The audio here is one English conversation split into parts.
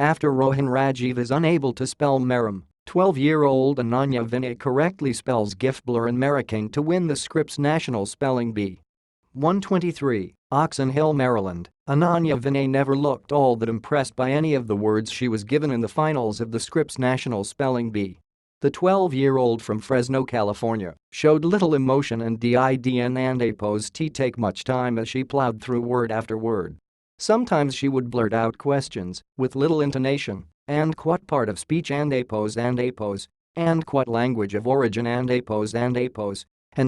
After Rohan Rajiv is unable to spell Meram, 12-year-old Ananya Vinay correctly spells Giftblur and marocain to win the Scripps National Spelling Bee. 123, Oxon Hill, Maryland. Ananya Vinay never looked all that impressed by any of the words she was given in the finals of the Scripps National Spelling Bee. The 12-year-old from Fresno, California, showed little emotion and didn't take much time as she plowed through word after word. Sometimes she would blurt out questions with little intonation, and what part of speech and what language of origin and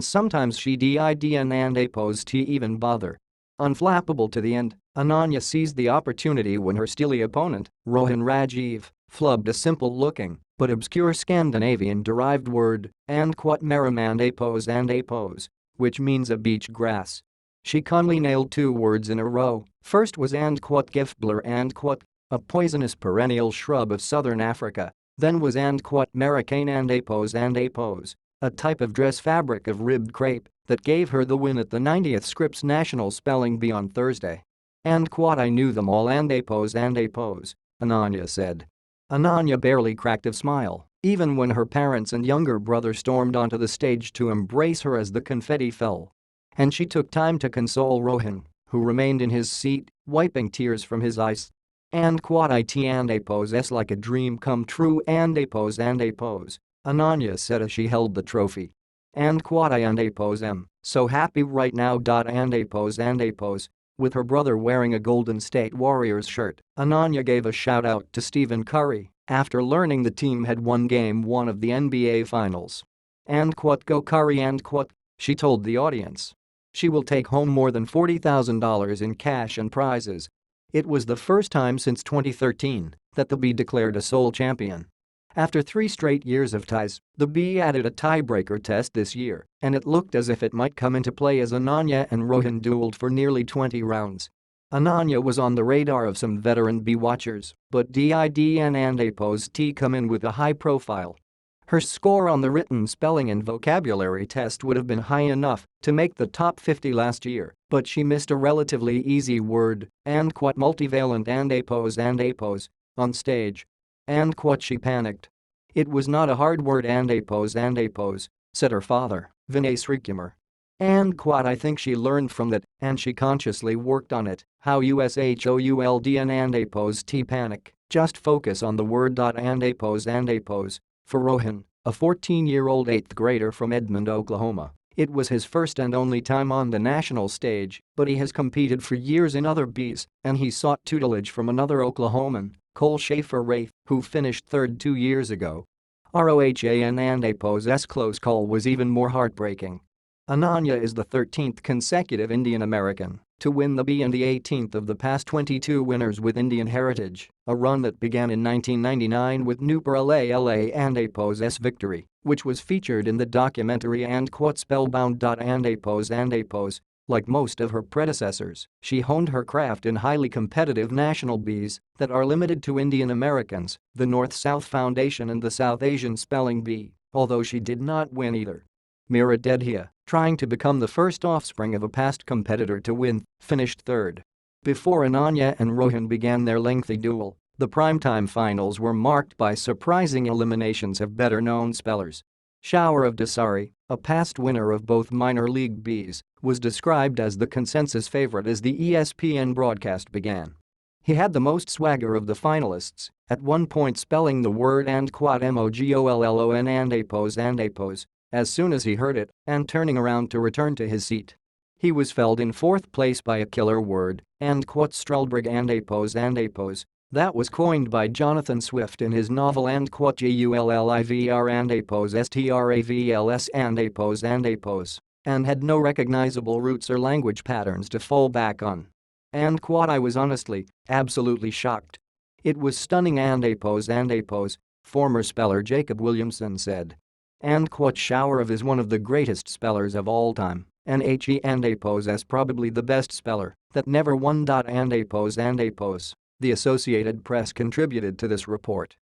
sometimes she didn't even bother. Unflappable to the end, Ananya seized the opportunity when her steely opponent, Rohan Rajiv, flubbed a simple-looking but obscure Scandinavian-derived word, meram which means a beach grass. She calmly nailed 2 words in a row. First was Giftblur a poisonous perennial shrub of southern Africa. Then was marocain a type of dress fabric of ribbed crepe that gave her the win at the 90th Scripps National Spelling Bee on Thursday. I knew them all Ananya said. Ananya barely cracked a smile, even when her parents and younger brother stormed onto the stage to embrace her as the confetti fell. And she took time to console Rohan, who remained in his seat, wiping tears from his eyes. It's like a dream come true Ananya said as she held the trophy. I'm so happy right now. With her brother wearing a Golden State Warriors shirt, Ananya gave a shout-out to Stephen Curry after learning the team had won Game 1 of the NBA Finals. Go Curry she told the audience. She will take home more than $40,000 in cash and prizes. It was the first time since 2013 that the Bee declared a sole champion. After 3 straight years of ties, the Bee added a tiebreaker test this year, and it looked as if it might come into play as Ananya and Rohan dueled for nearly 20 rounds. Ananya was on the radar of some veteran Bee watchers, but didn't come in with a high profile. Her score on the written spelling and vocabulary test would have been high enough to make the top 50 last year, but she missed a relatively easy word, multivalent on stage. She panicked. It was not a hard word said her father, Vinay Srikumar. I think she learned from that and she consciously worked on it. How ushold and panic, just focus on the word For Rohan, a 14-year-old 8th grader from Edmond, Oklahoma, it was his first and only time on the national stage, but he has competed for years in other Bees, and he sought tutelage from another Oklahoman, Cole Schaefer-Rafe, who finished 3rd 2 years ago. Rohan's close call was even more heartbreaking. Ananya is the 13th consecutive Indian American to win the Bee and the 18th of the past 22 winners with Indian heritage, a run that began in 1999 with Nupur La's victory, which was featured in the documentary Spellbound. Like most of her predecessors, she honed her craft in highly competitive national bees that are limited to Indian Americans, the North-South Foundation and the South Asian Spelling Bee, although she did not win either. Mira Dedhia, trying to become the first offspring of a past competitor to win, finished 3rd. Before Ananya and Rohan began their lengthy duel, the primetime finals were marked by surprising eliminations of better-known spellers. Shower of Dasari, a past winner of both minor league Bees, was described as the consensus favorite as the ESPN broadcast began. He had the most swagger of the finalists, at one point spelling the word mogollon as soon as he heard it and turning around to return to his seat. He was felled in 4th place by a killer word, Strelbrug that was coined by Jonathan Swift in his novel Gullivers and had no recognizable roots or language patterns to fall back on. I was honestly, absolutely shocked. It was stunning former speller Jacob Williamson said. Shower is one of the greatest spellers of all time, and he is probably the best speller that never won. The Associated Press contributed to this report.